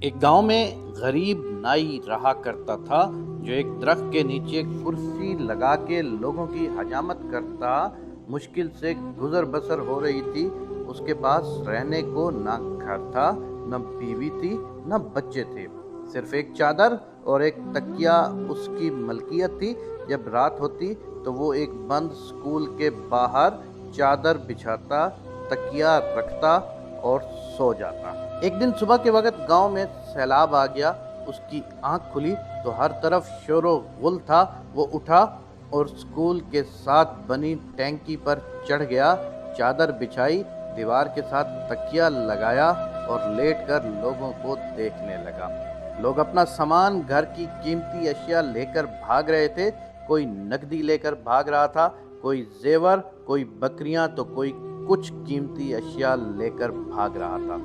ایک گاؤں میں غریب نائی رہا کرتا تھا جو ایک درخت کے نیچے کرسی لگا کے لوگوں کی حجامت کرتا۔ مشکل سے گزر بسر ہو رہی تھی۔ اس کے پاس رہنے کو نہ گھر تھا، نہ بیوی تھی، نہ بچے تھے، صرف ایک چادر اور ایک تکیہ اس کی ملکیت تھی۔ جب رات ہوتی تو وہ ایک بند سکول کے باہر چادر بچھاتا، تکیہ رکھتا اور سو جاتا۔ ایک دن صبح کے وقت گاؤں میں سیلاب آ گیا۔ اس کی آنکھ کھلی تو ہر طرف شور و غل تھا۔ وہ اٹھا اور سکول کے ساتھ بنی ٹینکی پر چڑھ گیا، چادر بچھائی، دیوار کے ساتھ تکیہ لگایا اور لیٹ کر لوگوں کو دیکھنے لگا۔ لوگ اپنا سامان، گھر کی قیمتی اشیاء لے کر بھاگ رہے تھے۔ کوئی نقدی لے کر بھاگ رہا تھا، کوئی زیور، کوئی بکریاں تو کوئی کچھ قیمتی اشیاء لے کر بھاگ رہا تھا۔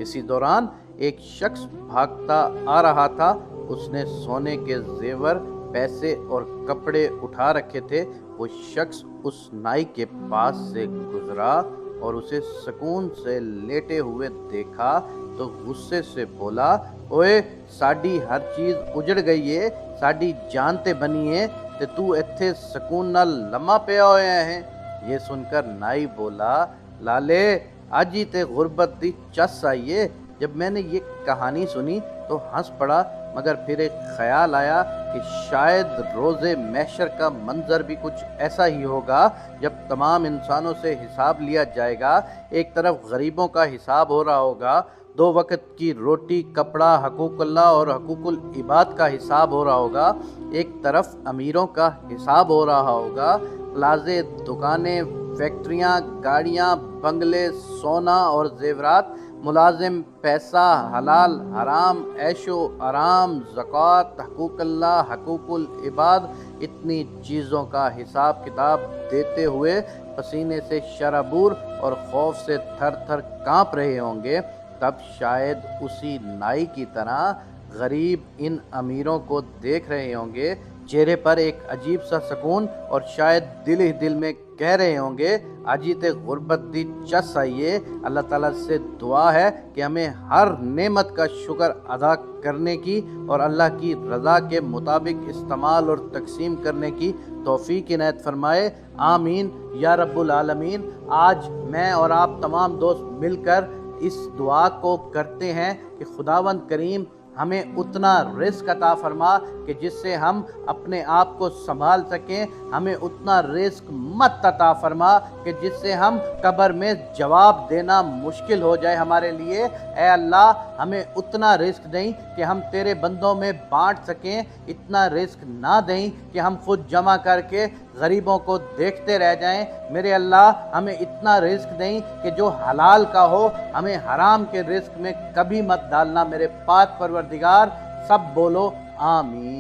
اسی دوران ایک شخص بھاگتا آ رہا تھا۔ اس نے سونے کے زیور، پیسے اور کپڑے اٹھا رکھے تھے۔ وہ شخص اس نائی کے پاس سے گزرا اور اسے سکون سے لیٹے ہوئے دیکھا تو غصے سے بولا، اوئے ساڈی ہر چیز اجڑ گئی ہے، ساڈی جان تے بنی ہے تے تو ایتھے سکون نال لما پیا ہویا ہے۔ یہ سن کر نائی بولا، لالے آج ہی تے غربت دی چس آئی ہے۔ جب میں نے یہ کہانی سنی تو ہنس پڑا، مگر پھر ایک خیال آیا کہ شاید روز محشر کا منظر بھی کچھ ایسا ہی ہوگا جب تمام انسانوں سے حساب لیا جائے گا۔ ایک طرف غریبوں کا حساب ہو رہا ہوگا، 2 وقت کی روٹی، کپڑا، حقوق اللہ اور حقوق العباد کا حساب ہو رہا ہوگا۔ ایک طرف امیروں کا حساب ہو رہا ہوگا، پلازے، دکانیں، فیکٹریاں، گاڑیاں، بنگلے، سونا اور زیورات، ملازم، پیسہ، حلال، حرام، عیش و آرام، زکوٰۃ، حقوق اللہ، حقوق العباد، اتنی چیزوں کا حساب کتاب دیتے ہوئے پسینے سے شرابور اور خوف سے تھر تھر کانپ رہے ہوں گے۔ تب شاید اسی نائی کی طرح غریب ان امیروں کو دیکھ رہے ہوں گے، چہرے پر ایک عجیب سا سکون، اور شاید دل ہی دل میں کہہ رہے ہوں گے، آجی تے غربت دی چس آئیے۔ اللہ تعالیٰ سے دعا ہے کہ ہمیں ہر نعمت کا شکر ادا کرنے کی اور اللہ کی رضا کے مطابق استعمال اور تقسیم کرنے کی توفیق عنایت فرمائے، آمین یا رب العالمین۔ آج میں اور آپ تمام دوست مل کر اس دعا کو کرتے ہیں کہ خداوند کریم ہمیں اتنا رزق عطا فرما کہ جس سے ہم اپنے آپ کو سنبھال سکیں، ہمیں اتنا رزق مت عطا فرما کہ جس سے ہم قبر میں جواب دینا مشکل ہو جائے ہمارے لیے۔ اے اللہ ہمیں اتنا رزق دیں کہ ہم تیرے بندوں میں بانٹ سکیں، اتنا رزق نہ دیں کہ ہم خود جمع کر کے غریبوں کو دیکھتے رہ جائیں۔ میرے اللہ ہمیں اتنا رزق دیں کہ جو حلال کا ہو، ہمیں حرام کے رزق میں کبھی مت ڈالنا میرے پاک پروردگار۔ سب بولو آمین۔